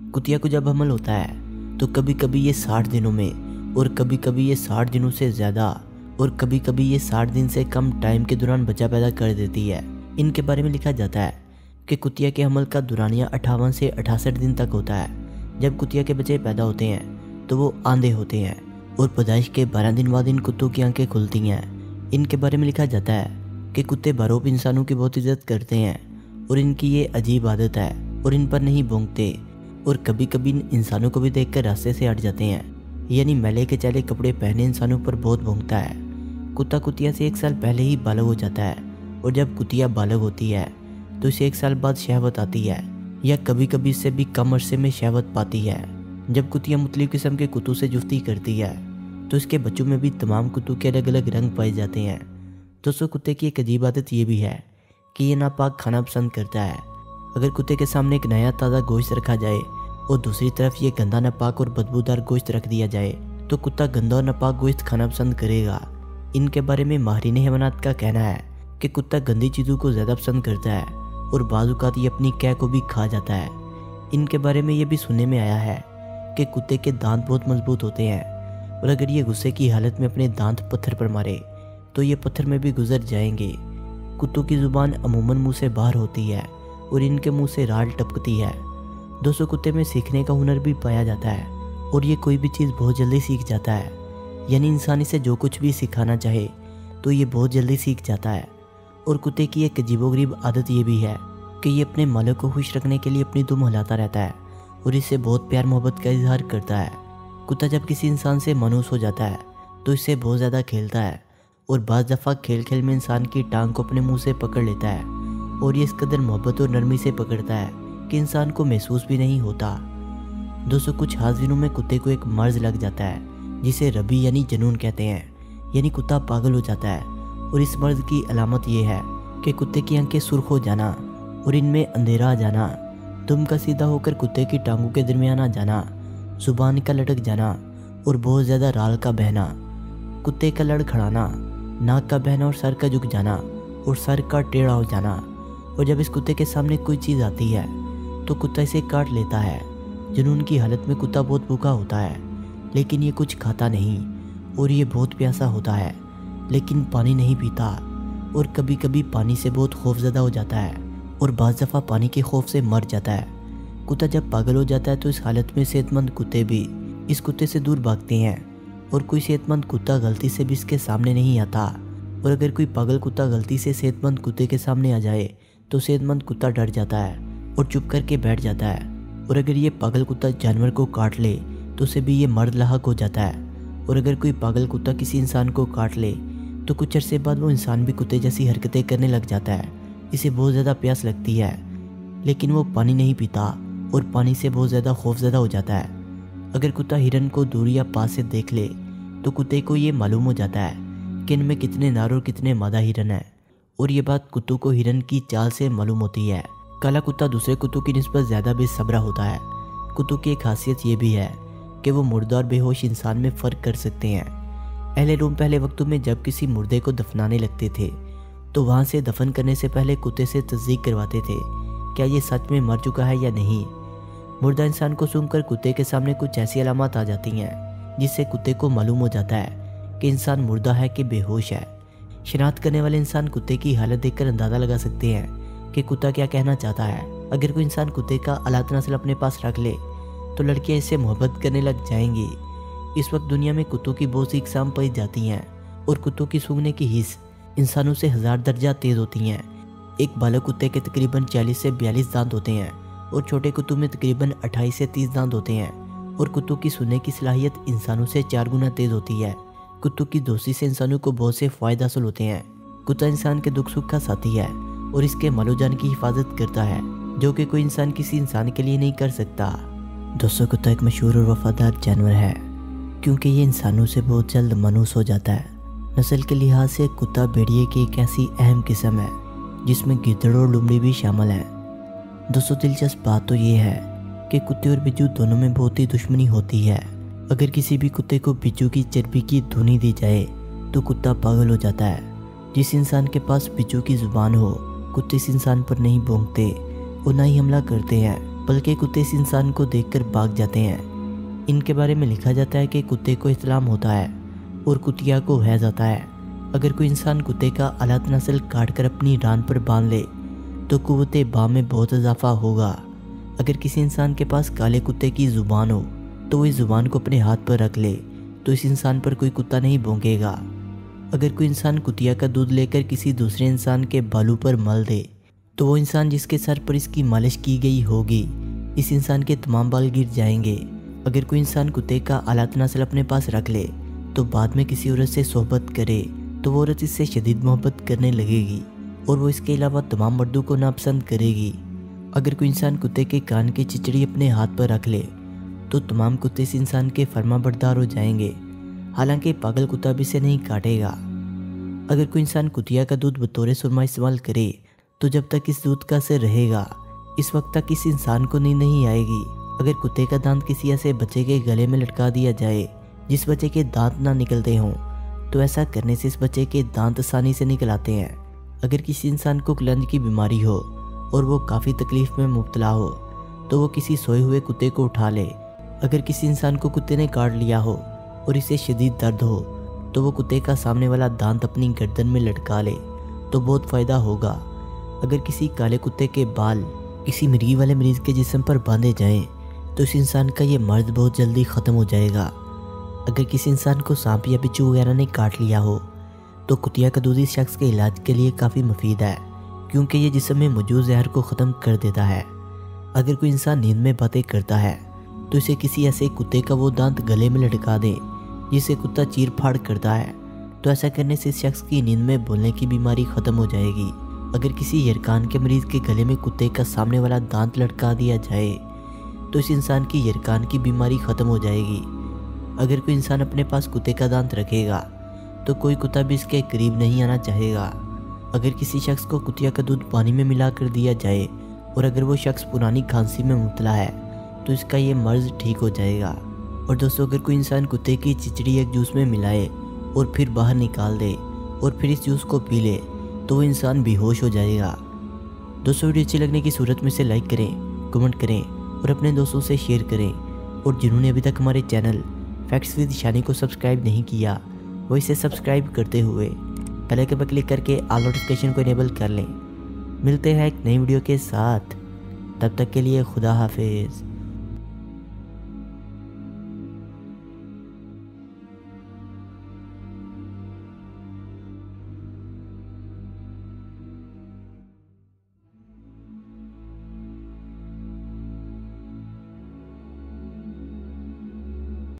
कुतिया को जब हमल होता है तो कभी कभी ये 60 दिनों में, और कभी कभी ये 60 दिनों से ज़्यादा, और कभी कभी ये 60 दिन से कम टाइम के दौरान बच्चा पैदा कर देती है। इनके बारे में लिखा जाता है कि कुतिया के हमल का दौरानिया 58 से 68 दिन तक होता है। जब कुतिया के बच्चे पैदा होते हैं तो वो आंधे होते हैं और पैदाइश के 12 दिन बाद इन कुत्तों की आंखें खुलती हैं। इनके बारे में लिखा जाता है कि कुत्ते बहरूप इंसानों की बहुत इज्जत करते हैं और इनकी ये अजीब आदत है और इन पर नहीं भौंकते, और कभी कभी इंसानों को भी देखकर रास्ते से हट जाते हैं, यानी मैले के चले कपड़े पहने इंसानों पर बहुत भौंकता है। कुत्ता कुतिया से 1 साल पहले ही बालग हो जाता है, और जब कुतिया बालग होती है तो इसे 1 साल बाद शहवत आती है, या कभी कभी इससे भी कम अरसे में शहवत पाती है। जब कुतिया मुख्तलिफ किस्म के कुत्तों से जुफ्ती करती है तो इसके बच्चों में भी तमाम कुत्तों के अलग अलग रंग पाए जाते हैं। दोस्तों, कुत्ते की एक अजीब आदत ये भी है कि ये नापाक खाना पसंद करता है। अगर कुत्ते के सामने एक नया ताज़ा गोश्त रखा जाए और दूसरी तरफ ये गंदा नापाक और बदबूदार गोश्त रख दिया जाए तो कुत्ता गंदा और नापाक गोश्त खाना पसंद करेगा। इनके बारे में माहिरीन हैवानात का कहना है कि कुत्ता गंदी चीज़ों को ज़्यादा पसंद करता है और बाज़ औक़ात ये अपनी कै को भी खा जाता है। इनके बारे में ये भी सुनने में आया है कि कुत्ते के दांत बहुत मजबूत होते हैं, और अगर ये गुस्से की हालत में अपने दांत पत्थर पर मारे तो ये पत्थर में भी गुजर जाएंगे। कुत्तों की ज़ुबान अमूमन मुंह से बाहर होती है और इनके मुंह से राल टपकती है। दोस्तों, कुत्ते में सीखने का हुनर भी पाया जाता है और ये कोई भी चीज़ बहुत जल्दी सीख जाता है, यानी इंसान इसे जो कुछ भी सिखाना चाहे तो ये बहुत जल्दी सीख जाता है। और कुत्ते की एक अजीबोगरीब आदत ये भी है कि ये अपने मालिक को खुश रखने के लिए अपनी दुम हिलाता रहता है और इससे बहुत प्यार मोहब्बत का इजहार करता है। कुत्ता जब किसी इंसान से मायूस हो जाता है तो इससे बहुत ज़्यादा खेलता है, और बाज़ दफ़ा खेल खेल में इंसान की टांग को अपने मुंह से पकड़ लेता है, और ये इस कदर मोहब्बत और नरमी से पकड़ता है कि इंसान को महसूस भी नहीं होता। दोस्तों, कुछ हाज़िरों में कुत्ते को एक मर्ज़ लग जाता है जिसे रबी यानी जुनून कहते हैं, यानी कुत्ता पागल हो जाता है। और इस मर्ज़ की अलामत ये है कि कुत्ते की आंखें सुर्ख हो जाना और इनमें अंधेरा आ जाना, दुम का सीधा होकर कुत्ते की टांगों के दरमियान आ जाना, ज़ुबान का लटक जाना और बहुत ज़्यादा राल का बहना, कुत्ते का लड़खड़ाना, नाक का बहना और सर का झुक जाना और सर का टेढ़ा हो जाना। और जब इस कुत्ते के सामने कोई चीज़ आती है तो कुत्ता इसे काट लेता है। जुनून की हालत में कुत्ता बहुत भूखा होता है, लेकिन ये कुछ खाता नहीं, और ये बहुत प्यासा होता है लेकिन पानी नहीं पीता, और कभी कभी पानी से बहुत खौफज़दा हो जाता है और बाज़ दफ़ा पानी के खौफ से मर जाता है। कुत्ता जब पागल हो जाता है तो इस हालत में सेहतमंद कुत्ते भी इस कुत्ते से दूर भागते हैं, और कोई सेहतमंद कुत्ता गलती से भी इसके सामने नहीं आता। और अगर कोई पागल कुत्ता गलती से सेहतमंद कुत्ते के सामने आ जाए तो सेहतमंद कुत्ता डर जाता है और चुप करके बैठ जाता है, और अगर ये पागल कुत्ता जानवर को काट ले तो उसे भी ये मर्द लाहक हो जाता है। और अगर कोई पागल कुत्ता किसी इंसान को काट ले तो कुछ अरसे बाद वो इंसान भी कुत्ते जैसी हरकतें करने लग जाता है। इसे बहुत ज़्यादा प्यास लगती है लेकिन वो पानी नहीं पीता और पानी से बहुत ज़्यादा खौफज़दा हो जाता है। अगर कुत्ता हिरन को दूर या पास से देख ले तो कुत्ते को ये मालूम हो जाता है कि इनमें कितने नर और कितने मादा हिरन हैं, और ये बात कुत्तों को हिरन की चाल से मालूम होती है। काला कुत्ता दूसरे कुत्तों की निस्बत ज़्यादा बेसब्रा होता है। कुत्तों की एक खासियत ये भी है कि वो मुर्दा और बेहोश इंसान में फ़र्क कर सकते हैं। अहले रोम पहले वक्तों में जब किसी मुर्दे को दफनाने लगते थे तो वहाँ से दफन करने से पहले कुत्ते से तस्दीक करवाते थे क्या ये सच में मर चुका है या नहीं। मुर्दा इंसान को सूंघकर कुत्ते के सामने कुछ ऐसी अलामत आ जाती हैं जिससे कुत्ते को मालूम हो जाता है कि इंसान मुर्दा है कि बेहोश है। शनाख्त करने वाले इंसान कुत्ते की हालत देखकर अंदाज़ा लगा सकते हैं कि कुत्ता क्या कहना चाहता है। अगर कोई इंसान कुत्ते का अलात नस्ल अपने पास रख ले तो लड़कियां इससे मोहब्बत करने लग जाएंगी। इस वक्त दुनिया में कुत्तों की बहुत सी इकसाम पाई जाती हैं और कुत्तों की सूंघने की हिस्स इंसानों से 1000 दर्जा तेज़ होती हैं। एक बालक कुत्ते के तकरीबन 40 से 42 दांत होते हैं और छोटे कुत्तों में तकरीबन 28 से 30 दांत होते हैं, और कुत्तों की सुनने की सलाहियत इंसानों से 4 गुना तेज़ होती है। कुत्तों की दोस्ती से इंसानों को बहुत से फ़ायदे हासिल होते हैं। कुत्ता इंसान के दुख सुख का साथी है और इसके मालो जान की हिफाजत करता है, जो कि कोई इंसान किसी इंसान के लिए नहीं कर सकता। दोस्तों, कुत्ता एक मशहूर और वफादार जानवर है क्योंकि ये इंसानों से बहुत जल्द मायूस हो जाता है। नस्ल के लिहाज से कुत्ता भेड़िए की एक ऐसी अहम किस्म है जिसमें गिद्दड़ और लोमड़ी भी शामिल है। दोस्तों, दिलचस्प बात तो ये है कि कुत्ते और बिज्जू दोनों में बहुत ही दुश्मनी होती है। अगर किसी भी कुत्ते को बिज्जू की चर्बी की धुनी दी जाए तो कुत्ता पागल हो जाता है। जिस इंसान के पास बिज्जू की ज़ुबान हो, कुत्ते इस इंसान पर नहीं भौंकते और ना ही हमला करते हैं। बल्कि कुत्ते इस इंसान को देखकर भाग जाते हैं। इनके बारे में लिखा जाता है कि कुत्ते को इस्लाम होता है और कुतिया को हैज़ आता है। अगर कोई इंसान कुत्ते का आला तनासल काट कर अपनी रान पर बांध ले तो कुव्वते बा में बहुत इजाफा होगा। अगर किसी इंसान के पास काले कुत्ते की ज़ुबान हो तो वो इस ज़ुबान को अपने हाथ पर रख ले तो इस इंसान पर कोई कुत्ता नहीं भौंकेगा। अगर कोई इंसान कुतिया का दूध लेकर किसी दूसरे इंसान के बालों पर मल दे तो वो इंसान जिसके सर पर इसकी मालिश की गई होगी, इस इंसान के तमाम बाल गिर जाएंगे। अगर कोई इंसान कुत्ते का आला तनासल अपने पास रख ले तो बाद में किसी औरत से सोहबत करे तो वो औरत इससे शदीद मोहब्बत करने लगेगी और वो इसके अलावा तमाम मर्दों को नापसंद करेगी। अगर कोई इंसान कुत्ते के कान की चिचड़ी अपने हाथ पर रख ले तो तमाम कुत्ते इस इंसान के फर्माबरदार हो जाएंगे, हालांकि पागल कुत्ता भी इसे नहीं काटेगा। अगर कोई इंसान कुतिया का दूध बतौर सुरमा इस्तेमाल करे तो जब तक इस दूध का असर रहेगा इस वक्त तक इस इंसान को नींद नहीं आएगी। अगर कुत्ते का दांत किसी ऐसे बच्चे के गले में लटका दिया जाए जिस बच्चे के दांत ना निकलते हों तो ऐसा करने से इस बच्चे के दांत आसानी से निकल आते हैं। अगर किसी इंसान को क्लंज की बीमारी हो और वो काफ़ी तकलीफ में मुब्तला हो तो वो किसी सोए हुए कुत्ते को उठा ले। अगर किसी इंसान को कुत्ते ने काट लिया हो और इसे शदीद दर्द हो तो वो कुत्ते का सामने वाला दांत अपनी गर्दन में लटका ले तो बहुत फ़ायदा होगा। अगर किसी काले कुत्ते के बाल किसी मिर्गी वाले मरीज़ के जिस्म पर बांधे जाएं तो इस इंसान का ये मर्ज बहुत जल्दी ख़त्म हो जाएगा। अगर किसी इंसान को सांप या बिच्छू वगैरह ने काट लिया हो तो कुतिया का दूध इस शख्स के इलाज के लिए काफ़ी मुफीद है, क्योंकि ये जिस्म में मौजूद जहर को ख़त्म कर देता है। अगर कोई इंसान नींद में बातें करता है तो इसे किसी ऐसे कुत्ते का वो दांत गले में लटका दे जिसे कुत्ता चीर फाड़ करता है तो ऐसा करने से इस शख्स की नींद में बोलने की बीमारी ख़त्म हो जाएगी। अगर किसी यरकान के मरीज़ के गले में कुत्ते का सामने वाला दांत लटका दिया जाए तो इस इंसान की यरकान की बीमारी ख़त्म हो जाएगी। अगर कोई इंसान अपने पास कुत्ते का दांत रखेगा तो कोई कुत्ता भी इसके करीब नहीं आना चाहेगा। अगर किसी शख्स को कुतिया का दूध पानी में मिला कर दिया जाए और अगर वो शख्स पुरानी खांसी में मुब्तला है तो इसका ये मर्ज ठीक हो जाएगा। और दोस्तों, अगर कोई इंसान कुत्ते की चिचड़ी एक जूस में मिलाए और फिर बाहर निकाल दे और फिर इस जूस को पी ले तो वो इंसान बेहोश हो जाएगा। दोस्तों, वीडियो अच्छी लगने की सूरत में से लाइक करें, कमेंट करें और अपने दोस्तों से शेयर करें। और जिन्होंने अभी तक हमारे चैनल फैक्ट्स विद शानी को सब्सक्राइब नहीं किया वो इसे सब्सक्राइब करते हुए बेल आइकन पर क्लिक करके ऑल नोटिफिकेशन को इनेबल कर लें। मिलते हैं एक नई वीडियो के साथ, तब तक के लिए खुदा हाफिज़।